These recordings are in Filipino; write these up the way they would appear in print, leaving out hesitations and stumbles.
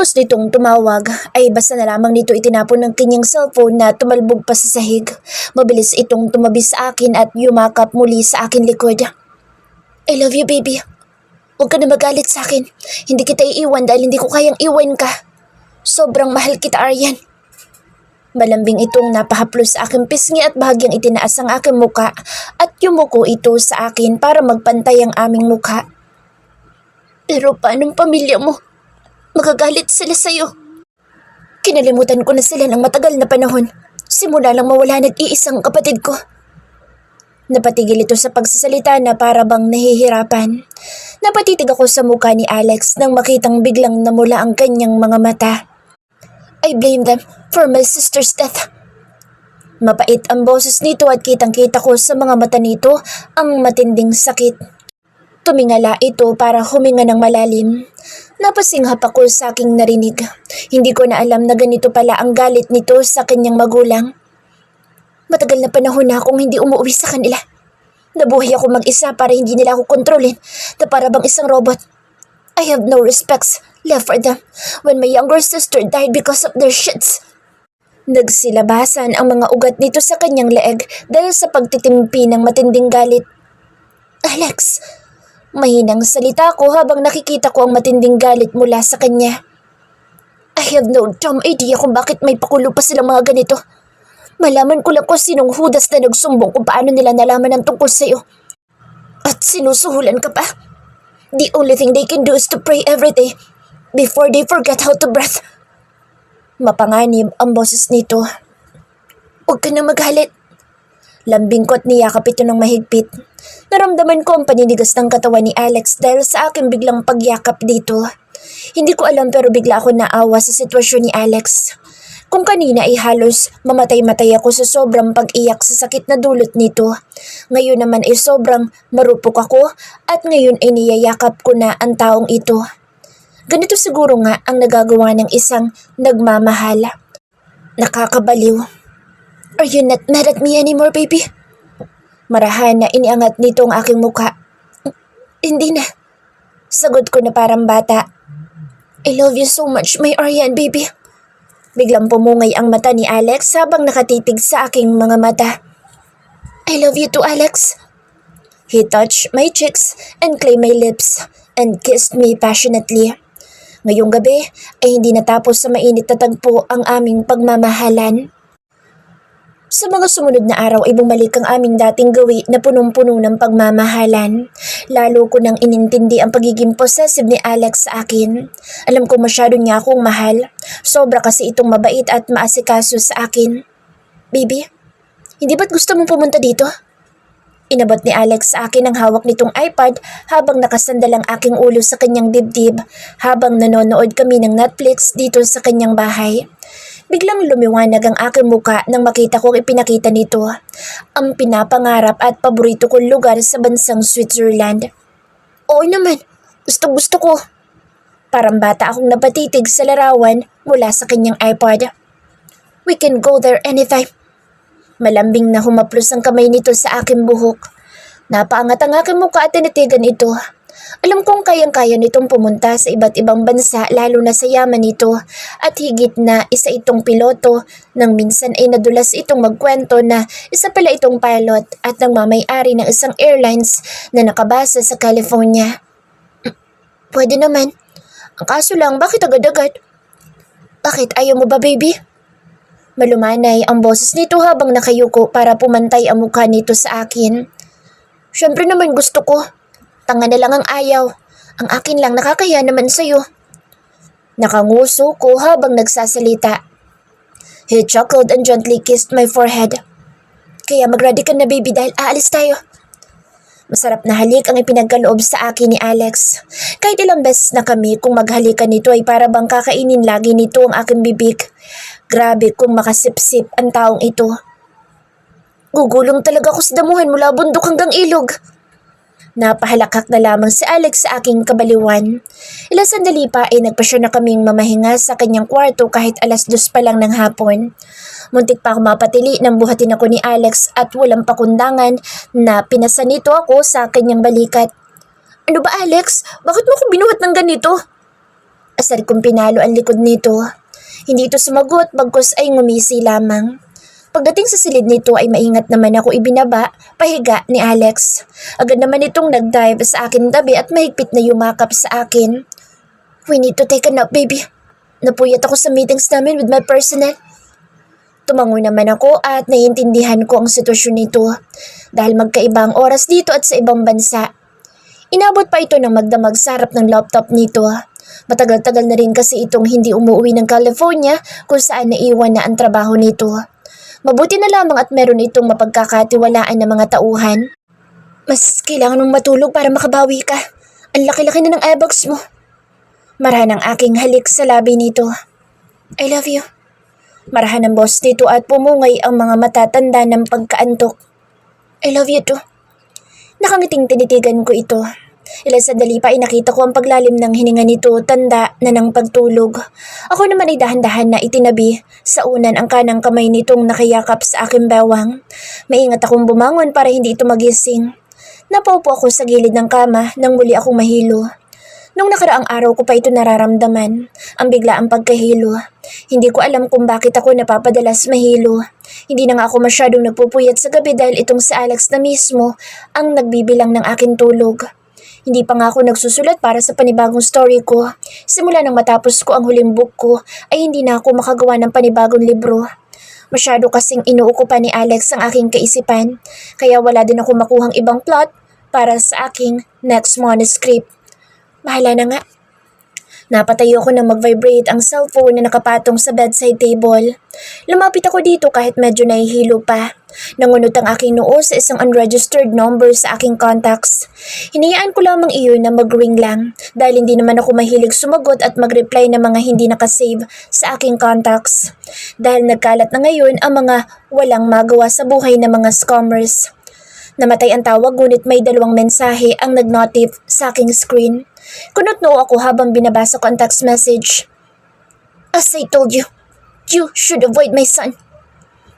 Pagkatapos nitong tumawag, ay basta na lamang nito itinapon ng kanyang cellphone na tumalbog pa sa sahig. Mabilis itong tumabi sa akin at yumakap muli sa akin likod. I love you, baby. Huwag ka na magalit sa akin. Hindi kita iiwan dahil hindi ko kayang iwan ka. Sobrang mahal kita, Aryan. Malambing itong napahaplos sa aking pisngi at bahagyang itinaas ang aking muka at yumuko ito sa akin para magpantay ang aming muka. Pero paanong pamilya mo? Magagalit sila sa'yo. Kinalimutan ko na sila ng matagal na panahon. Simula lang mawala nag-iisang kapatid ko. Napatigil ito sa pagsasalita na para bang nahihirapan. Napatitig ako sa mukha ni Alex nang makitang biglang namula ang kanyang mga mata. I blame them for my sister's death. Mapait ang boses nito at kitang-kita ko sa mga mata nito ang matinding sakit. Tumingala ito para huminga ng malalim. Napasinghap ako sa aking narinig. Hindi ko na alam na ganito pala ang galit nito sa kanyang magulang. Matagal na panahon na akong hindi umuwi sa kanila. Nabuhay ako mag-isa para hindi nila ako kontrolin na para bang isang robot. I have no respects left for them when my younger sister died because of their shits. Nagsilabasan ang mga ugat nito sa kanyang leeg dahil sa pagtitimpi ng matinding galit. Alex! Mahinang salita ko habang nakikita ko ang matinding galit mula sa kanya. I have no damn idea kung bakit may pakulo pa silang mga ganito. Malaman ko lang kung sinong hudas na nagsumbong kung paano nila nalaman ang tungkol sa'yo. At sinusuhulan ka pa. The only thing they can do is to pray every day before they forget how to breathe. Mapanganib ang boses nito. Huwag ka na magalit. Lambing ko at niyakap ito ng mahigpit. Naramdaman ko ang paninigas ng katawan ni Alex dahil sa aking biglang pagyakap dito. Hindi ko alam pero bigla ako naawa sa sitwasyon ni Alex. Kung kanina ay halos mamatay-matay ako sa sobrang pag-iyak sa sakit na dulot nito. Ngayon naman ay sobrang marupok ako at ngayon ay niyayakap ko na ang taong ito. Ganito siguro nga ang nagagawa ng isang nagmamahal. Nakakabaliw. Are you not mad at me anymore, baby? Marahan na iniangat nito ang aking mukha. Hindi na. Sagot ko na parang bata. I love you so much, my Aryan, baby. Biglang pumungay ang mata ni Alex habang nakatitig sa aking mga mata. I love you too, Alex. He touched my cheeks and claimed my lips and kissed me passionately. Ngayong gabi ay hindi natapos sa mainit na tagpo ang aming pagmamahalan. Sa mga sumunod na araw ay bumalik ang aming dating gawi na punong-puno ng pagmamahalan. Lalo ko nang inintindi ang pagiging possessive ni Alex sa akin. Alam ko masyado niya akong mahal. Sobra kasi itong mabait at maasikaso sa akin. Baby, hindi ba't gusto mong pumunta dito? Inabot ni Alex sa akin ang hawak nitong iPad habang nakasandal ang aking ulo sa kanyang dibdib habang nanonood kami ng Netflix dito sa kanyang bahay. Biglang lumiwanag ang aking muka nang makita kong ipinakita nito ang pinapangarap at paborito kong lugar sa bansang Switzerland. Oo naman, gusto ko. Parang bata akong napatitig sa larawan mula sa kanyang iPad. We can go there anytime. Malambing na humaplos ang kamay nito sa aking buhok. Napaangat ang aking muka at tinitigan ito. Alam kong kayang-kaya nitong pumunta sa iba't ibang bansa lalo na sa yaman nito at higit na isa itong piloto nang minsan ay nadulas itong magkwento na isa pala itong pilot at nagmamay-ari ng isang airlines na nakabase sa California. Pwede naman. Ang kaso lang, bakit agad-agad? Bakit ayaw mo ba, baby? Malumanay ang boses nito habang nakayuko para pumantay ang mukha nito sa akin. Siyempre naman gusto ko. Tanga na lang ang ayaw. Ang akin lang nakakaya naman sa'yo. Nakanguso ko habang nagsasalita. He chuckled and gently kissed my forehead. Kaya mag-ready ka na, baby, dahil aalis tayo. Masarap na halik ang ipinagkaloob sa akin ni Alex. Kahit ilang beses na kami kung maghalikan nito ay para bang kakainin lagi nito ang aking bibig. Grabe kung makasipsip ang taong ito. Gugulong talaga ako sa damuhan mula bundok hanggang ilog. Napahalakak na lamang si Alex sa aking kabaliwan. Ilang sandali pa ay nagpasya na kaming mamahinga sa kanyang kwarto kahit 2:00 pa lang ng hapon. Muntik pa ako mapatili nang buhatin ako ni Alex at walang pakundangan na pinasa nito ako sa kanyang balikat. Ano ba, Alex? Bakit mo ako binuhat ng ganito? Asar kong pinalo ang likod nito. Hindi ito sumagot bagkus ay ngumisi lamang. Pagdating sa silid nito ay maingat naman ako ibinaba, pahiga ni Alex. Agad naman itong nag-dive sa akin tabi at mahigpit na yumakap sa akin. We need to take a nap, baby. Napuyat ako sa meetings namin with my personnel. Tumango naman ako at naiintindihan ko ang sitwasyon nito dahil magkaiba ang oras dito at sa ibang bansa. Inabot pa ito ng magdamag sa harap ng laptop nito. Matagal-tagal na rin kasi itong hindi umuwi ng California kung saan naiwan na ang trabaho nito. Mabuti na lamang at meron itong mapagkakatiwalaan na mga tauhan. Mas kailangan mong matulog para makabawi ka. Ang laki-laki na ng eyebags mo. Marahan ang aking halik sa labi nito. I love you. Marahan ang boss nito at pumungay ang mga matatanda ng pagkaantok. I love you too. Nakangiting tinitigan ko ito. Ilang sandali pa ay nakita ko ang paglalim ng hininga nito, tanda na ng pagtulog. Ako naman ay dahan-dahan na itinabi sa unan ang kanang kamay nitong nakayakap sa aking bewang. Maingat akong bumangon para hindi ito magising. Napaupo ako sa gilid ng kama nang muli akong mahilo. Nung nakaraang araw ko pa ito nararamdaman, ang biglaang pagkahilo. Hindi ko alam kung bakit ako napapadalas mahilo. Hindi na nga ako masyadong nagpupuyat sa gabi dahil itong si Alex na mismo ang nagbibilang ng aking tulog. Hindi pa nga ako nagsusulat para sa panibagong story ko. Simula nang matapos ko ang huling book ko ay hindi na ako makagawa ng panibagong libro. Masyado kasing inuukupan ni Alex ang aking kaisipan, kaya wala din ako makuhang ibang plot para sa aking next manuscript. Bahala na nga. Napatayo ko na mag-vibrate ang cellphone na nakapatong sa bedside table. Lumapit ako dito kahit medyo nahihilo pa. Nangunot ang aking noo sa isang unregistered number sa aking contacts. Hinayaan ko lamang iyon na mag-ring lang dahil hindi naman ako mahilig sumagot at mag-reply ng mga hindi nakasave sa aking contacts. Dahil nagkalat na ngayon ang mga walang magawa sa buhay ng mga scammers. Namatay ang tawag ngunit may 2 mensahe ang nag-notif sa aking screen. Kunot-noo ako habang binabasa ko ang text message. As I told you, you should avoid my son.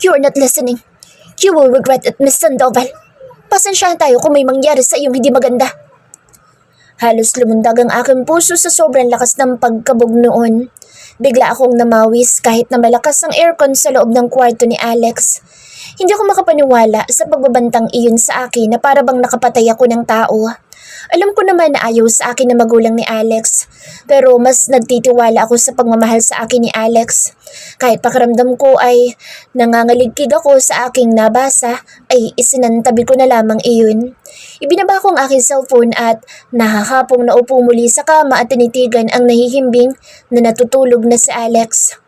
You are not listening. You will regret it, Miss Sandoval. Pasensyahan tayo kung may mangyari sa iyong hindi maganda. Halos lumundag ang aking puso sa sobrang lakas ng pagkabog noon. Bigla akong namawis kahit na malakas ang aircon sa loob ng kwarto ni Alex. Hindi ako makapaniwala sa pagbabantang iyon sa akin na para bang nakapatay ako ng tao. Alam ko naman na ayaw sa akin na magulang ni Alex, pero mas nagtitiwala ako sa pagmamahal sa akin ni Alex. Kahit pakiramdam ko ay nangangaligkig ako sa aking nabasa, ay isinantabi ko na lamang iyon. Ibinaba ko ang aking cellphone at nahahapong naupo muli sa kama at tinitigan ang nahihimbing na natutulog na si Alex.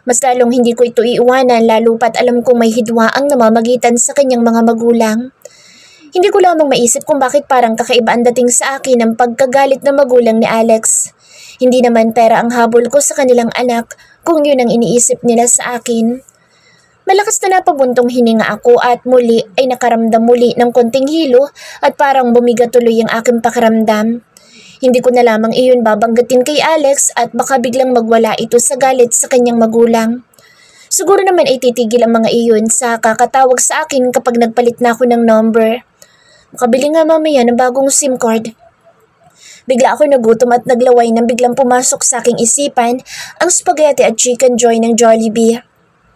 Mas lalong hindi ko ito iiwanan lalo pat alam kong may hidwa ang namamagitan sa kanyang mga magulang. Hindi ko lamang maisip kung bakit parang kakaiba ang dating sa akin ang pagkagalit ng magulang ni Alex. Hindi naman pera ang habol ko sa kanilang anak kung yun ang iniisip nila sa akin. Malakas na napabuntong hininga ako at muli ay nakaramdam muli ng konting hilo at parang bumigat tuloy ang aking pakiramdam. Hindi ko na lamang iyon babanggatin kay Alex at baka biglang magwala ito sa galit sa kanyang magulang. Siguro naman ay titigil ang mga iyon sa kakatawag sa akin kapag nagpalit na ako ng number. Makabili nga mamaya ng bagong SIM card. Bigla ako nagutom at naglaway nang biglang pumasok sa aking isipan ang spaghetti at chicken joy ng Jollibee.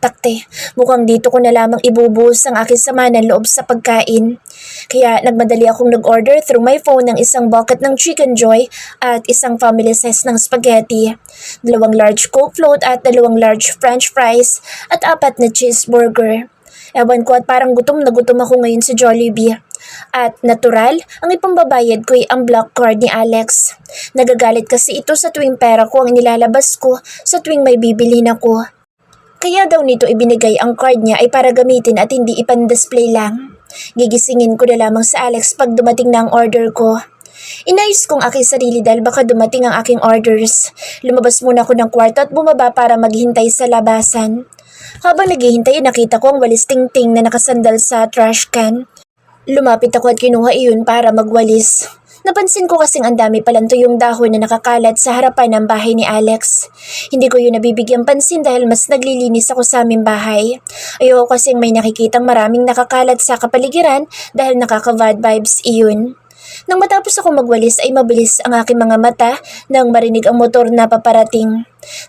Takte, mukhang dito ko na lamang ibubuhos ang aking sama ng loob sa pagkain. Kaya nagmadali akong nag-order through my phone ng isang bucket ng chicken joy at isang family size ng spaghetti, 2 large Coke float at 2 large french fries at 4 na cheeseburger. Ewan ko at parang gutom na gutom ako ngayon sa Jollibee. At natural, ang ipambabayad ko ay ang block card ni Alex. Nagagalit kasi ito sa tuwing pera ko ang nilalabas ko sa tuwing may bibilhin ako. Kaya daw nito ibinigay ang card niya ay para gamitin at hindi ipan-display lang. Gigisingin ko na lamang sa Alex pag dumating na ang order ko. Inayos kong aking sarili dahil baka dumating ang aking orders. Lumabas muna ako ng kwarto at bumaba para maghintay sa labasan. Habang naghihintay nakita ko ang walis ting-ting na nakasandal sa trash can. Lumapit ako at kinuha iyon para magwalis. Napansin ko kasing ang dami palang tuyong dahon na nakakalat sa harapan ng bahay ni Alex. Hindi ko yun nabibigyang pansin dahil mas naglilinis ako sa aming bahay. Ayoko kasing may nakikitang maraming nakakalat sa kapaligiran dahil nakaka-bad vibes iyon. Nang matapos ako magwalis ay mabilis ang aking mga mata nang marinig ang motor na paparating.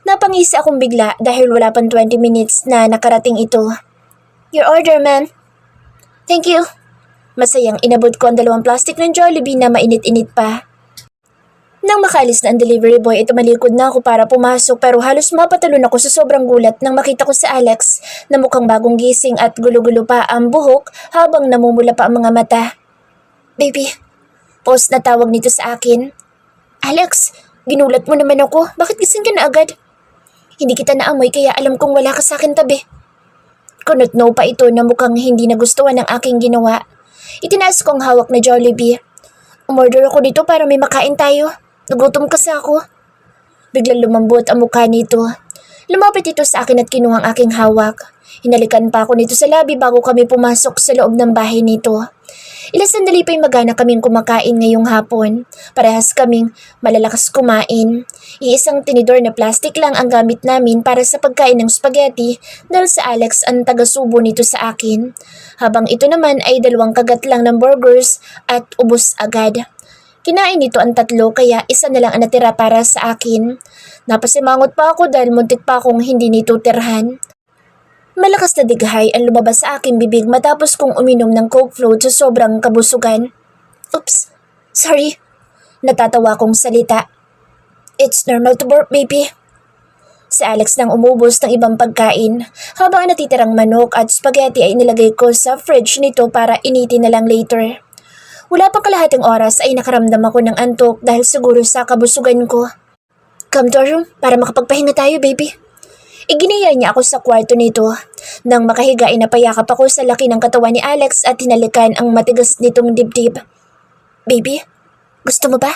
Napangisi akong bigla dahil wala pang 20 minutes na nakarating ito. Your order, ma'am. Thank you. Masayang inabot ko ang 2 plastic ng Jollibee na mainit-init pa. Nang makaalis na ang delivery boy ay tumalikod na ako para pumasok pero halos mapatalon ako sa sobrang gulat nang makita ko si Alex na mukhang bagong gising at gulo-gulo pa ang buhok habang namumula pa ang mga mata. Baby, post na tawag nito sa akin. Alex, ginulat mo naman ako. Bakit gising ka na agad? Hindi kita naamoy kaya alam kong wala ka sa akin tabi. Kunot-no pa ito na mukhang hindi nagustuhan ng aking ginawa. Itinaas ko ang hawak na Jollibee. Umorder ako dito para may makain tayo. Nagutom kasi ako. Biglang lumambot ang mukha nito. Lumapit ito sa akin at kinuha ang aking hawak. Hinalikan pa ako nito sa labi bago kami pumasok sa loob ng bahay nito. Ilang sandali pa'y magana kaming kumakain ngayong hapon. Parehas kaming malalakas kumain. Iisang tinidor na plastic lang ang gamit namin para sa pagkain ng spaghetti dahil si Alex ang taga-subo nito sa akin. Habang ito naman ay 2 kagat lang ng burgers at ubos agad. Kinain nito ang 3 kaya isa na lang ang natira para sa akin. Napasimangot pa ako dahil muntik pa akong hindi nito tirhan. Malakas na dighay ang lumabas sa aking bibig matapos kong uminom ng Coke float sa sobrang kabusugan. Oops, sorry. Natatawa kong salita. It's normal to burp, baby. Si Alex nang umubos ng ibang pagkain habang ang natitirang manok at spaghetti ay nilagay ko sa fridge nito para initin na lang later. Wala pang kalahating oras ay nakaramdam ako ng antok dahil siguro sa kabusugan ko. Come to our room para makapagpahinga tayo, baby. Iginiya niya ako sa kwarto nito. Nang makahiga ay napayakap ako sa laki ng katawan ni Alex at hinalikan ang matigas nitong dibdib. Baby, gusto mo ba?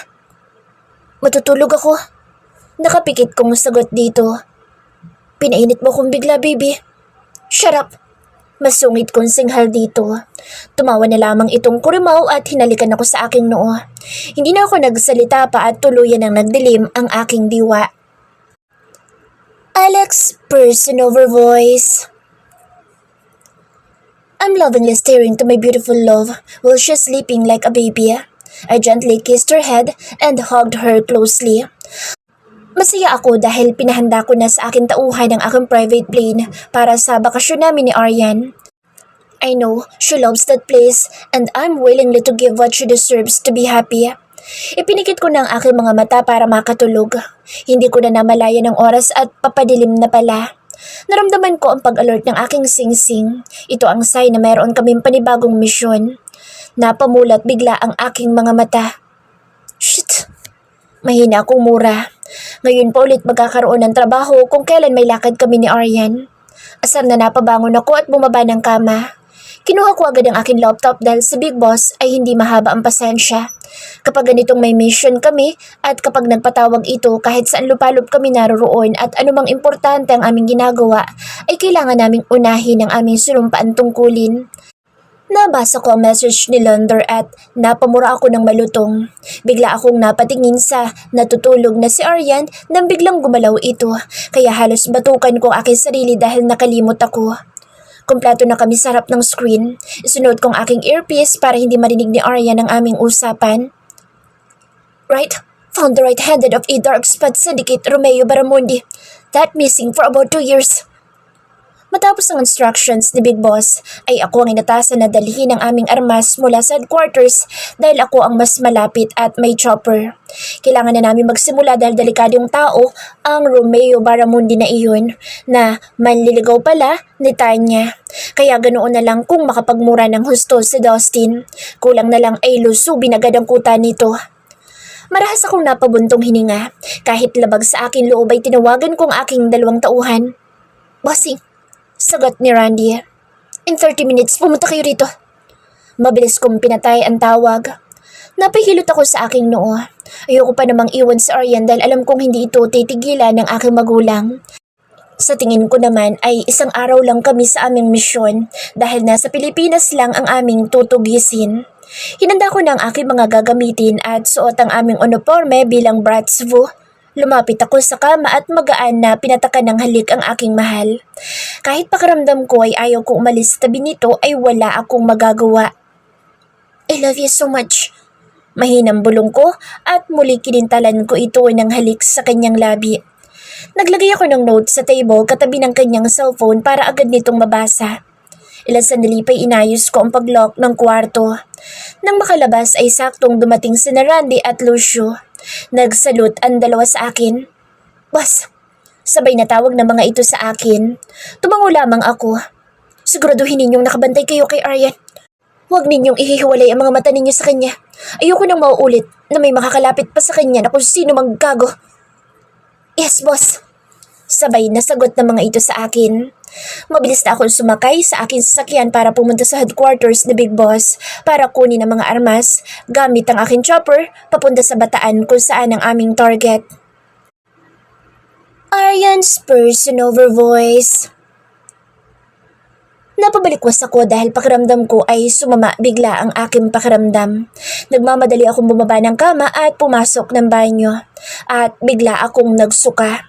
Matutulog ako. Nakapikit kong sagot dito. Pinainit mo kong bigla, baby. Shut up! Masungit kong singhal dito. Tumawa na lamang itong kurimaw at hinalikan ako sa aking noo. Hindi na ako nagsalita pa at tuluyan ang nagdilim ang aking diwa. Alex, person over voice. I'm lovingly staring to my beautiful love while she's sleeping like a baby. I gently kissed her head and hugged her closely. Masaya ako dahil pinahanda ko na sa aking tauhan ang aking private plane para sa bakasyon namin ni Aryan. I know she loves that place and I'm willingly to give what she deserves to be happy. Ipinikit ko na ang aking mga mata para makatulog. Hindi ko na namalayan ng oras at papadilim na pala. Naramdaman ko ang pag-alert ng aking singsing. Ito ang sign na mayroon kaming panibagong misyon. Napamulat bigla ang aking mga mata. Shit! Mahina akong mura. Ngayon pa ulit magkakaroon ng trabaho kung kailan may lakad kami ni Aryan. Asar na napabangon ako at bumaba ng kama. Kinuha ko agad ang aking laptop dahil sa Big Boss ay hindi mahaba ang pasensya. Kapag ganitong may mission kami at kapag nagpatawag ito kahit saan lupalop kami naroroon at anumang importante ang aming ginagawa ay kailangan naming unahin ang aming sinumpaan tungkulin. Nabasa ko ang message ni Lander at napamura ako ng malutong. Bigla akong napatingin sa natutulog na si Aryan nang biglang gumalaw ito, kaya halos batukan ko ang aking sarili dahil nakalimot ako. Kompleto na kami sa harap ng screen. Isunod kong aking earpiece para hindi marinig ni Aryan ang aming usapan. Right, found the right-handed of a dark spot syndicate, Romeo Baramundi. That missing for about 2 years. Matapos ang instructions ni Big Boss, ay ako ang inatasan na dalhin ang aming armas mula sa headquarters dahil ako ang mas malapit at may chopper. Kailangan na namin magsimula dahil delikadong tao ang Romeo Baramundi na iyon na manliligaw pala ni Tanya. Kaya ganoon na lang kung makapagmura ng husto si Dustin. Kulang na lang ay lusubin agad ang kuta nito. Marahas akong napabuntong hininga. Kahit labag sa akin loob ay tinawagan ko ang aking 2 tauhan. Bossing, sagot ni Randy. In 30 minutes, pumunta kayo rito. Mabilis kong pinatay ang tawag. Napahilot ako sa aking noo. Ayoko pa namang iwan sa Aryan dahil alam kong hindi ito titigilan ng aking magulang. Sa tingin ko naman ay 1 araw lang kami sa aming misyon dahil nasa Pilipinas lang ang aming tutugisin. Hinanda ko na ang aking mga gagamitin at suot ang aming uniforme bilang Bratstvo. Lumapit ako sa kama at magaan na pinatakan ng halik ang aking mahal. Kahit pakiramdam ko ay ayaw kong umalis sa tabi nito ay wala akong magagawa. I love you so much. Mahinang bulong ko at muli kinintalan ko ito ng halik sa kanyang labi. Naglagay ako ng note sa table katabi ng kanyang cellphone para agad nitong mabasa. Ilang sandali pa'y inayos ko ang paglock ng kwarto. Nang makalabas ay saktong dumating sina Randy at Lucio. Nagsalute ang dalawa sa akin. Boss, sabay na tawag ng mga ito sa akin. Tumango lamang ako. Siguraduhin ninyong nakabantay kayo kay Aryan. Huwag ninyong ihihiwalay ang mga mata ninyo sa kanya. Ayoko nang mauulit na may makakalapit pa sa kanya na kung sino mang gago. Yes, boss. Sabay na sagot ng mga ito sa akin. Mabilis na akong sumakay sa aking sasakyan para pumunta sa headquarters ni Big Boss para kunin ang mga armas gamit ang aking chopper papunta sa Bataan kung saan ang aming target. Aryan's personal voice. Napabalikwas ako dahil pakiramdam ko ay sumama bigla ang aking pakiramdam. Nagmamadali akong bumaba ng kama at pumasok ng banyo at bigla akong nagsuka.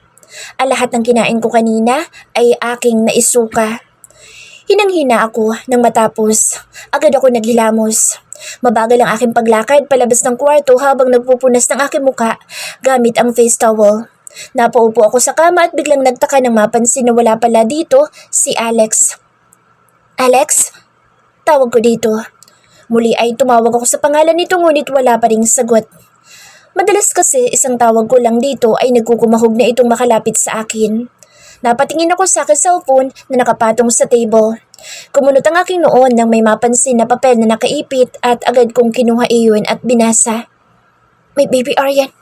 Ang lahat ng kinain ko kanina ay aking naisuka. Hinang-hina ako nang matapos. Agad ako naghilamos. Mabagal ang aking paglakad palabas ng kwarto habang nagpupunas ng aking muka gamit ang face towel. Napaupo ako sa kama at biglang nagtaka nang mapansin na wala pala dito si Alex. Alex? Tawag ko dito. Muli ay tumawag ako sa pangalan nito ngunit wala pa ring sagot. Madalas kasi isang tawag ko lang dito ay nagkukumahog na itong makalapit sa akin. Napatingin ako sa aking cellphone na nakapatong sa table. Kumunot ang aking noon nang may mapansin na papel na nakaipit at agad kong kinuha iyon at binasa. My baby Aryan,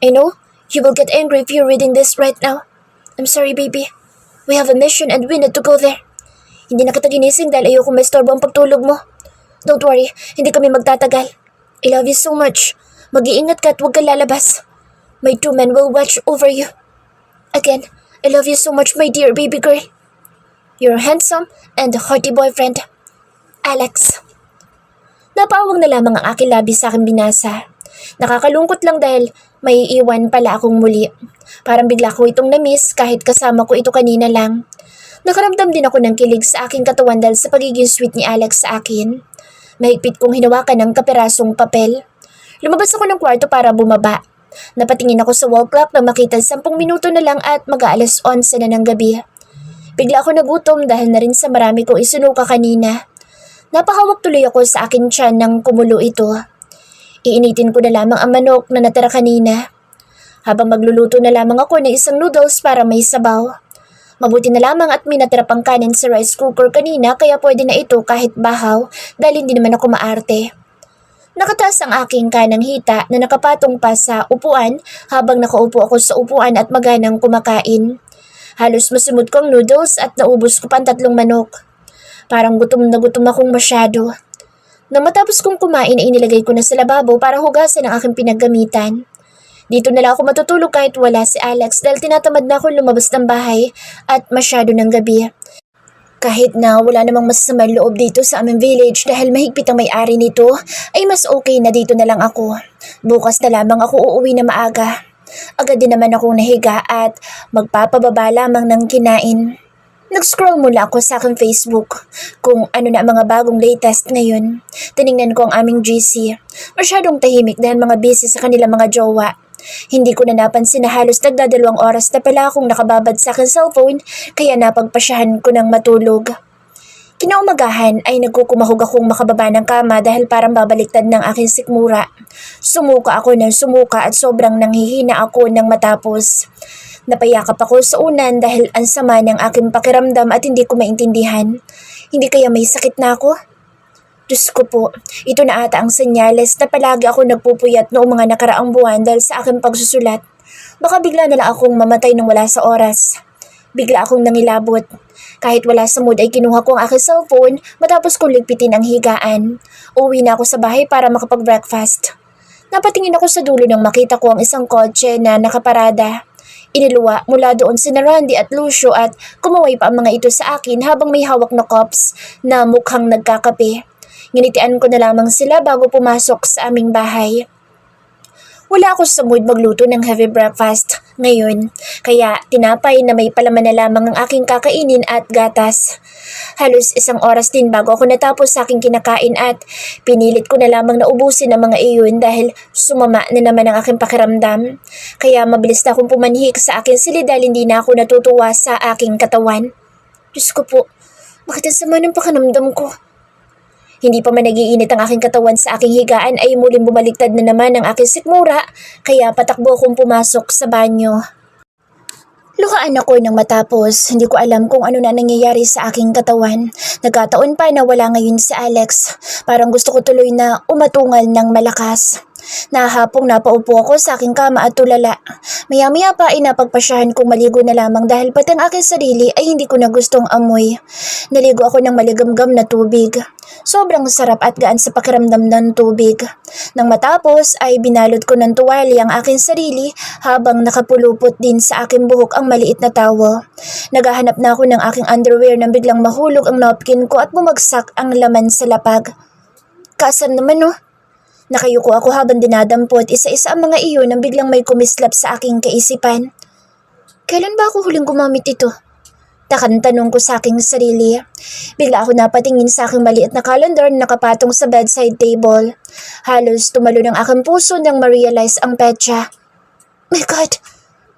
I know you will get angry if you're reading this right now. I'm sorry baby. We have a mission and we need to go there. Hindi na kita ginising dahil ayoko maistorbo ang pagtulog mo. Don't worry, hindi kami magtatagal. I love you so much. Mag-iingat ka at huwag kang lalabas. My 2 men will watch over you. Again, I love you so much, my dear baby girl. Your handsome and hearty boyfriend, Alex. Napawag na lamang ang aking labi sa aking binasa. Nakakalungkot lang dahil may iwan pala akong muli. Parang bigla ko itong na-miss kahit kasama ko ito kanina lang. Nakaramdam din ako ng kilig sa aking katawan dahil sa pagiging sweet ni Alex sa akin. Mahigpit kong hinawakan ng kapirasong papel. Lumabas ako ng kwarto para bumaba. Napatingin ako sa wall clock na makita 10 minuto na lang at mag-aalas 11 na ng gabi. Bigla ako nagutom dahil na rin sa marami kong isinuka kanina. Napahawak tuloy ako sa akin tiyan nang kumulo ito. Iinitin ko na lamang ang manok na natira kanina. Habang magluluto na lamang ako ng isang noodles para may sabaw. Mabuti na lamang at may natira pang kanin sa rice cooker kanina kaya pwede na ito kahit bahaw dahil hindi naman ako maarte. Nakataas ang aking kanang hita na nakapatong pa sa upuan habang nakaupo ako sa upuan at maganang kumakain. Halos masimot ko ang noodles at naubos ko pa ang 3 manok. Parang gutom na gutom akong masyado. Nang matapos kong kumain ay inilagay ko na sa lababo para hugasan ang aking pinaggamitan. Dito na lang ako matutulog kahit wala si Alex dahil tinatamad na ako lumabas ng bahay at masyado ng gabi. Kahit na wala namang masasamang loob dito sa aming village dahil mahigpit ang may-ari nito, ay mas okay na dito na lang ako. Bukas na lamang ako uuwi na maaga. Agad din naman akong nahiga at magpapababa lamang ng kinain. Nag-scroll muna ako sa aking Facebook kung ano na ang mga bagong latest ngayon. Tiningnan ko ang aming GC. Masyadong tahimik dahil mga busy sa kanilang mga jowa. Hindi ko na napansin na halos nagdadalawang oras na pala akong nakababad sa aking cellphone kaya napagpasyahan ko ng matulog. Kinaumagahan ay nagkukumahog akong makababa ng kama dahil parang babaliktad ng aking sikmura. Sumuka ako ng sumuka at sobrang nanghihina ako ng matapos. Napayakap ako sa unan dahil ang sama ng aking pakiramdam at hindi ko maintindihan. Hindi kaya may sakit na ako? Diyos ko po, ito na ata ang senyales na palagi ako nagpupuyat noong mga nakaraang buwan dahil sa aking pagsusulat. Baka bigla na lang akong mamatay nang wala sa oras. Bigla akong nangilabot. Kahit wala sa mood ay kinuha ko ang aking cellphone matapos kong ligpitin ang higaan. Uwi na ako sa bahay para makapag-breakfast. Napatingin ako sa dulo nang makita ko ang isang kotse na nakaparada. Iniluwa mula doon si Randy at Lucio at kumaway pa ang mga ito sa akin habang may hawak na cups na mukhang nagkakape. Nginitian ko na lamang sila bago pumasok sa aming bahay. Wala ako sa mood magluto ng heavy breakfast ngayon, kaya tinapay na may palaman na lamang ang aking kakainin at gatas. Halos 1 oras din bago ako natapos sa aking kinakain at pinilit ko na lamang na ubusin ang mga iyon dahil sumama na naman ang aking pakiramdam. Kaya mabilis na akong pumanhik sa aking silid dahil hindi na ako natutuwa sa aking katawan. Diyos ko po, bakit ang sama ng pakiramdam ko? Hindi pa man nagiinit ang aking katawan sa aking higaan ay muling bumaliktad na naman ang aking sikmura, kaya patakbo akong pumasok sa banyo. Luhaan ako nang matapos, hindi ko alam kung ano na nangyayari sa aking katawan. Nagkataon pa na wala ngayon si Alex. Parang gusto ko tuloy na umatungal ng malakas. Nahapong napaupo ako sa aking kama at tulala. Maya-maya pa ay napagpasyahan kong maligo na lamang dahil pati ang aking sarili ay hindi ko na gustong amoy. Naligo ako ng maligamgam na tubig. Sobrang sarap at gaan sa pakiramdam ng tubig. Nang matapos ay binalot ko ng tuwalya ang aking sarili habang nakapulupot din sa aking buhok ang maliit na towel. Naghahanap na ako ng aking underwear nang biglang mahulog ang napkin ko at bumagsak ang laman sa lapag. Kasar naman oh. Nakayuko ako habang dinadampot isa-isa ang mga iyon nang biglang may kumislap sa aking kaisipan. Kailan ba ako huling gumamit ito? Tanong ko sa aking sarili. Bigla ako napatingin sa aking maliit na calendar na nakapatong sa bedside table. Halos tumalo ng aking puso nang ma-realize ang petsa. My God!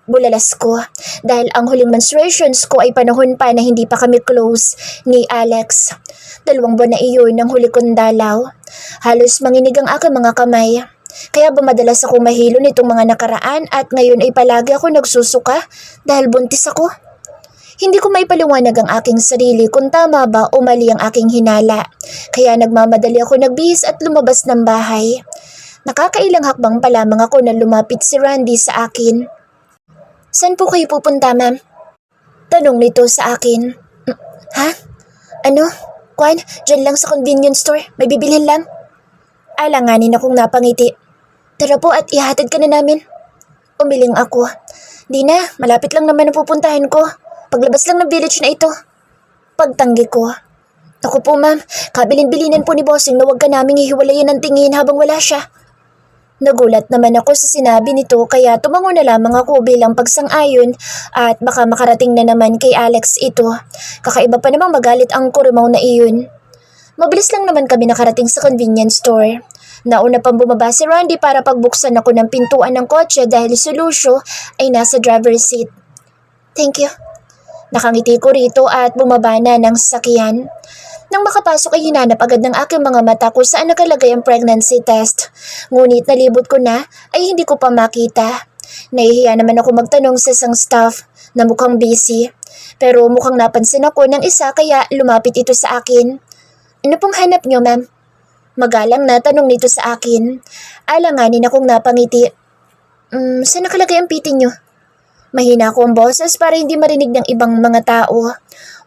Bulalas ko dahil ang huling menstruations ko ay panahon pa na hindi pa kami close ni Alex. 2 buwan na iyon ang huli kong dalaw. Halos manginig ang aking mga kamay. Kaya ba madalas ako mahilo nitong mga nakaraan at ngayon ay palagi ako nagsusuka dahil buntis ako? Hindi ko maipaliwanag ang aking sarili kung tama ba o mali ang aking hinala. Kaya nagmamadali ako nagbihis at lumabas ng bahay. Nakakailang hakbang pa lamang ako na lumapit si Randy sa akin. Saan po kayo pupunta, ma'am? Tanong nito sa akin. Ha? Ano? Kwan, dyan lang sa convenience store. May bibilhin lang. Alanganin akong napangiti. Tara po at ihatid ka na namin. Umiling ako. Di na, malapit lang naman ang pupuntahan ko. Paglabas lang ng village na ito. Pagtanggi ko. Ako po ma'am, kabilin-bilinan po ni bossing na huwag ka naming hihiwalayan ng tingin habang wala siya. Nagulat naman ako sa sinabi nito kaya tumango na lamang ako bilang pagsang-ayon at baka makarating na naman kay Alex ito. Kakaiba pa namang magalit ang kurumaw na iyon. Mabilis lang naman kami nakarating sa convenience store. Nauna pang bumaba si Randy para pagbuksan ako ng pintuan ng kotse dahil si Lucio ay nasa driver's seat. Thank you. Nakangiti ko rito at bumaba na ng sasakyan. Nang makapasok ay hinanap agad ng aking mga mata kung saan nakalagay ang pregnancy test. Ngunit nalibot ko na ay hindi ko pa makita. Nahihiya naman ako magtanong sa isang staff na mukhang busy. Pero mukhang napansin ako ng isa kaya lumapit ito sa akin. Ano pong hanap niyo, ma'am? Magalang na tanong nito sa akin. Alanganin akong napangiti. Saan nakalagay ang PT niyo? Mahina ko ang boses para hindi marinig ng ibang mga tao.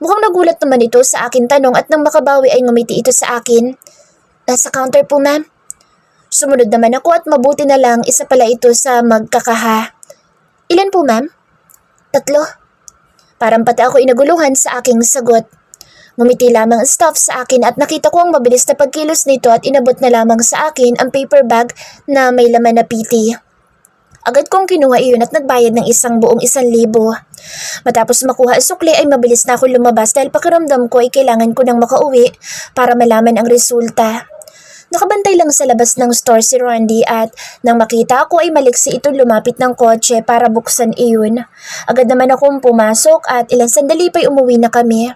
Mukhang nagulat naman ito sa akin tanong at nang makabawi ay ngumiti ito sa akin. Nasa counter po, ma'am. Sumunod naman ako at mabuti na lang isa pala ito sa magkakaha. Ilan po, ma'am? 3. Parang pati ako inaguluhan sa aking sagot. Ngumiti lamang ang staff sa akin at nakita ko ang mabilis na pagkilos nito at inabot na lamang sa akin ang paper bag na may laman na PT. Agad kong kinuha iyon at nagbayad ng buong 1,000. Matapos makuha ang sukli ay mabilis na ako lumabas dahil pakiramdam ko ay kailangan ko nang makauwi para malaman ang resulta. Nakabantay lang sa labas ng store si Randy at nang makita ko ay maliksi ito lumapit ng kotse para buksan iyon. Agad naman akong pumasok at ilang sandali pa'y umuwi na kami.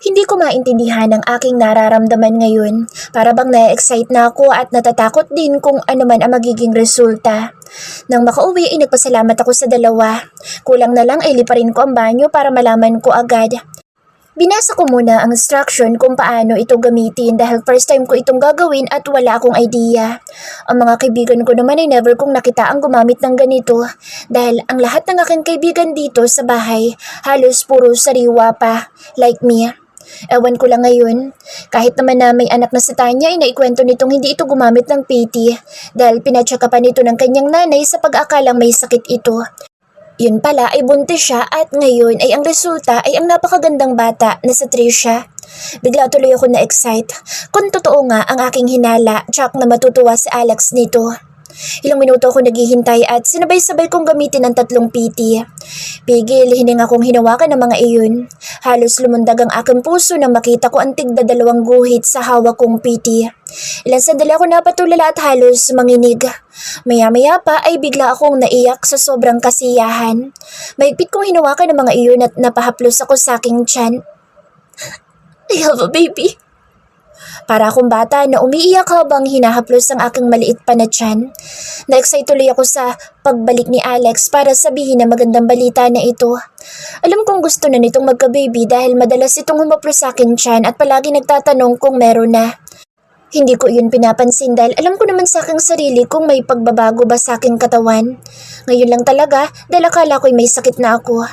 Hindi ko maintindihan ang aking nararamdaman ngayon. Para bang na-excite na ako at natatakot din kung ano man ang magiging resulta. Nang makauwi ay nagpasalamat ako sa dalawa. Kulang na lang ay liparin ko ang banyo para malaman ko agad. Binasa ko muna ang instruction kung paano ito gamitin dahil first time ko itong gagawin at wala akong idea. Ang mga kaibigan ko naman ay never kong nakita ang gumamit ng ganito dahil ang lahat ng aking kaibigan dito sa bahay halos puro sariwa pa, like me. Ewan ko lang ngayon, kahit naman na may anak na si Tanya ay naikwento nitong hindi ito gumamit ng PT dahil pinatsakapan ito ng kanyang nanay sa pag-akalang may sakit ito. Yun pala ay buntis siya at ngayon ay ang resulta ay ang napakagandang bata na si Trisha. Bigla tuloy ako na-excite kung totoo nga ang aking hinala tsak na matutuwa si Alex nito. Ilang minuto ako naghihintay at sinabay-sabay kong gamitin ang 3 PT. Pigil, hininga kong hinawakan ng mga iyon. Halos lumundag ang aking puso nang makita ko ang tigda-2 guhit sa hawak kong PT. Ilang sandali ako napatulala at halos manginig. Maya-maya pa ay bigla akong naiyak sa sobrang kasiyahan. Mahigpit kong hinawakan ng mga iyon at napahaplos ako sa aking tiyan. I have a baby. Para akong bata na umiiyak habang hinahaplos ang aking maliit pa na tiyan. Na-excite tuloy ako sa pagbalik ni Alex para sabihin na magandang balita na ito. Alam kong gusto na nitong magka-baby dahil madalas itong humaplos sa akin tiyan at palagi nagtatanong kung meron na. Hindi ko iyon pinapansin dahil alam ko naman sa aking sarili kung may pagbabago ba sa aking katawan. Ngayon lang talaga dahil akala ko'y may sakit na ako.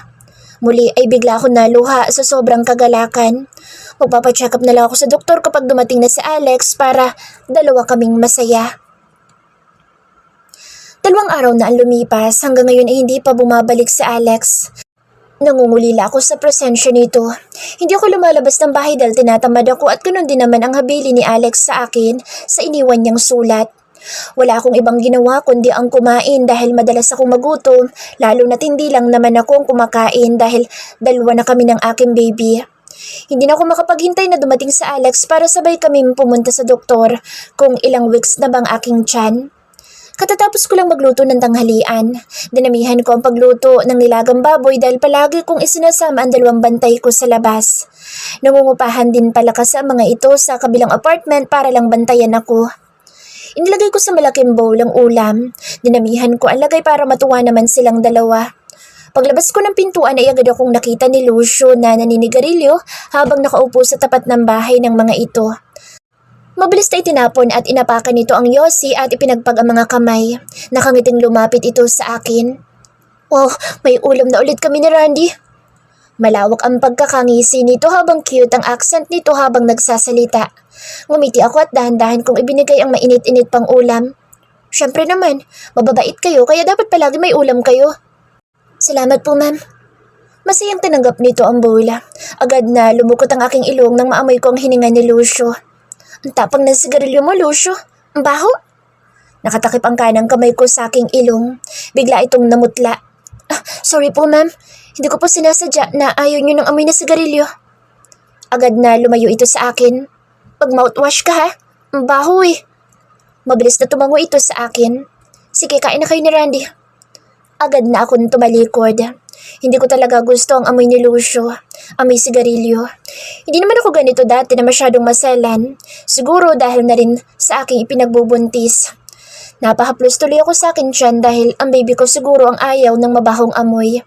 Muli ay bigla ako naluha sa sobrang kagalakan. Magpapacheck up na lang ako sa doktor kapag dumating na si Alex para dalawa kaming masaya. 2 araw na ang lumipas, hanggang ngayon ay hindi pa bumabalik si Alex. Nangungulila ako sa presensya nito. Hindi ako lumalabas ng bahay dahil tinatamad ako at ganoon din naman ang habili ni Alex sa akin sa iniwan niyang sulat. Wala akong ibang ginawa kundi ang kumain dahil madalas akong magutom, lalo na't hindi lang naman ako ang kumakain dahil 2 na kami ng aking baby. Hindi na ako makapaghintay na dumating sa Alex para sabay kami pumunta sa doktor kung ilang weeks na bang aking tiyan. Katatapos ko lang magluto ng tanghalian. Dinamihan ko ang pagluto ng nilagang baboy dahil palagi kong isinasama ang 2 bantay ko sa labas. Nangungupahan din pala kasi ang mga ito sa kabilang apartment para lang bantayan ako. Inilagay ko sa malaking bowl ang ulam. Dinamihan ko ang lagay para matuwa naman silang 2. Paglabas ko ng pintuan ay agad akong nakita ni Lucio na naninigarilyo habang nakaupo sa tapat ng bahay ng mga ito. Mabilis na itinapon at inapakan nito ang yosi at ipinagpag ang mga kamay. Nakangiting lumapit ito sa akin. Oh, may ulam na ulit kami ni Randy. Malawak ang pagkakangisi nito habang cute ang accent nito habang nagsasalita. Ngumiti ako at dahan-dahan kong ibinigay ang mainit-init pang ulam. Syempre naman, mababait kayo kaya dapat palagi may ulam kayo. Salamat po, ma'am. Masayang tinanggap nito ang bowl. Agad na lumukot ang aking ilong nang maamoy ko ang hininga ni Lucio. Ang tapang ng sigarilyo mo, Lucio. Ang baho. Nakatakip ang kanang kamay ko sa aking ilong. Bigla itong namutla. Sorry po, ma'am. Hindi ko po sinasadya na ayaw niyo ng amoy na sigarilyo. Agad na lumayo ito sa akin. Pag-mouthwash ka, ha? Ang baho eh. Mabilis na tumango ito sa akin. Sige, kain na kayo ni Randy. Agad na akong tumalikod. Hindi ko talaga gusto ang amoy ni Lucio, amoy sigarilyo. Hindi naman ako ganito dati na masyadong maselan. Siguro dahil na rin sa aking ipinagbubuntis. Napahaplos tuloy ako sa akin tiyan dahil ang baby ko siguro ang ayaw ng mabahong amoy.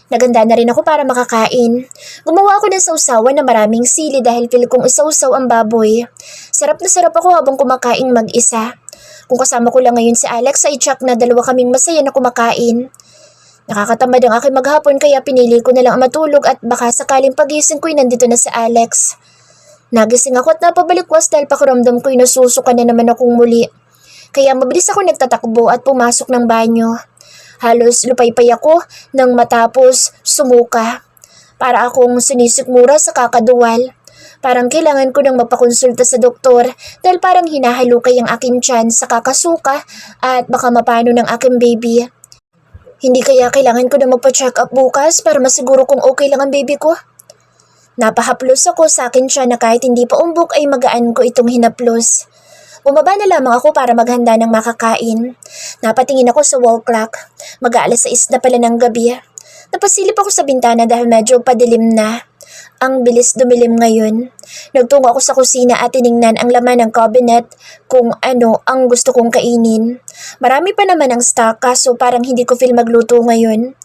Naganda na rin ako para makakain. Gumawa ako ng sausawan na maraming sili dahil feel kong isausaw ang baboy. Sarap na sarap ako habang kumakain mag-isa. Kung kasama ko lang ngayon si Alex ay tsak na 2 kaming masaya na kumakain. Nakakatamad ang aking maghapon kaya pinili ko na lang matulog at baka sakaling pagising ko'y nandito na si Alex. Nagising ako at napabalikwas dahil pakiramdam ko'y nasusuka na naman akong muli. Kaya mabilis ako nagtatakbo at pumasok ng banyo. Halos lupaypay ako nang matapos sumuka. Para akong sinisikmura sa kakaduwal. Parang kailangan ko nang magpakonsulta sa doktor dahil parang hinahalukay ang aking tiyan sa kakasuka at baka mapano ng aking baby. Hindi kaya kailangan ko na magpa-check up bukas para masiguro kung okay lang ang baby ko? Napahaplos ako sa akin tiyan na kahit hindi pa umbok ay magaan ko itong hinaplos. Bumaba na lamang ako para maghanda ng makakain. Napatingin ako sa wall clock. Mag-aalas 6 na pala ng gabi. Napasilip ako sa bintana dahil medyo padilim na. Ang bilis dumilim ngayon. Nagtungo ako sa kusina at tiningnan ang laman ng cabinet kung ano ang gusto kong kainin. Marami pa naman ang stock kaso parang hindi ko feel magluto ngayon.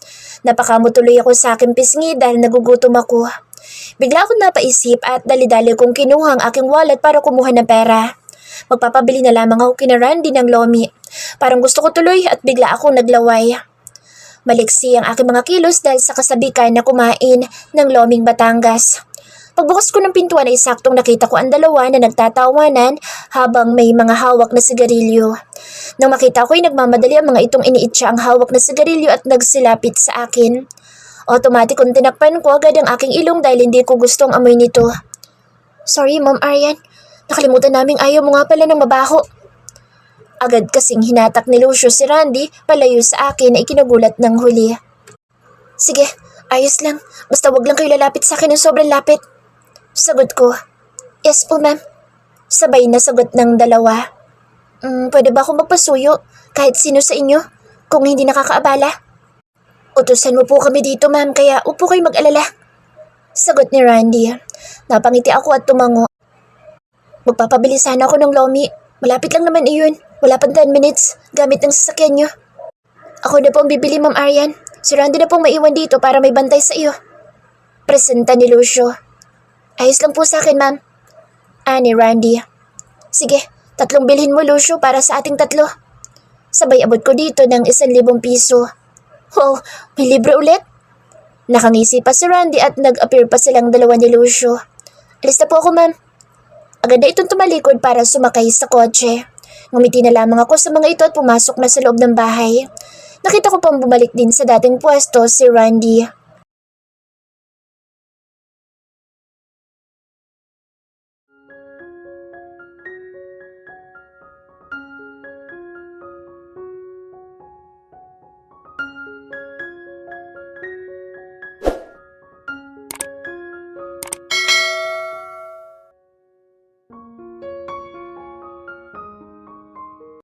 Napakamot tuloy ako sa aking pisngi dahil nagugutom ako. Bigla akong napaisip at dali-dali kong kinuha ang aking wallet para kumuha ng pera. Magpapabili na lamang ako kina Randy ng lomi. Parang gusto ko tuloy at bigla akong naglaway. Maliksi ang aking mga kilos dahil sa kasabikan na kumain ng loming Batangas. Pagbukas ko ng pintuan ay saktong nakita ko ang 2 na nagtatawanan habang may mga hawak na sigarilyo. Nang makita ko ay nagmamadali ang mga itong iniitsa ang hawak na sigarilyo at nagsilapit sa akin. Automatic kong tinakpan ko agad ang aking ilong dahil hindi ko gustong amoy nito. Sorry, Ma'am Aryan. Nakalimutan naming ayaw mo nga pala ng mabaho. Agad kasing hinatak ni Lucio si Randy palayo sa akin na ikinagulat ng huli. Sige, ayos lang. Basta wag lang kayo lalapit sa akin ng sobrang lapit. Sagot ko. Yes po, ma'am. Sabay na sagot ng dalawa. Pwede ba akong magpasuyo kahit sino sa inyo kung hindi nakakaabala? Utusan mo po kami dito, ma'am, kaya upo kayo mag-alala. Sagot ni Randy. Napangiti ako at tumango. Magpapabili sana ako ng lomi. Malapit lang naman iyon. Wala pang 10 minutes gamit ng sasakyan nyo. Ako na po ang bibili, Ma'am Arian. Si Randy na pong maiwan dito para may bantay sa iyo. Presenta ni Lucio. Ayos lang po sa akin, ma'am. Ni Randy. Sige, 3 bilhin mo, Lucio, para sa ating 3. Sabay abot ko dito ng 1,000 piso. Wow, may libre ulit? Nakangisi pa si Randy at nag-appear pa silang dalawa ni Lucio. Alis na po ako, ma'am. Agad na itong tumalikod para sumakay sa kotse. Ngumiti na lamang ako sa mga ito at pumasok na sa loob ng bahay. Nakita ko pang bumalik din sa dating pwesto si Randy.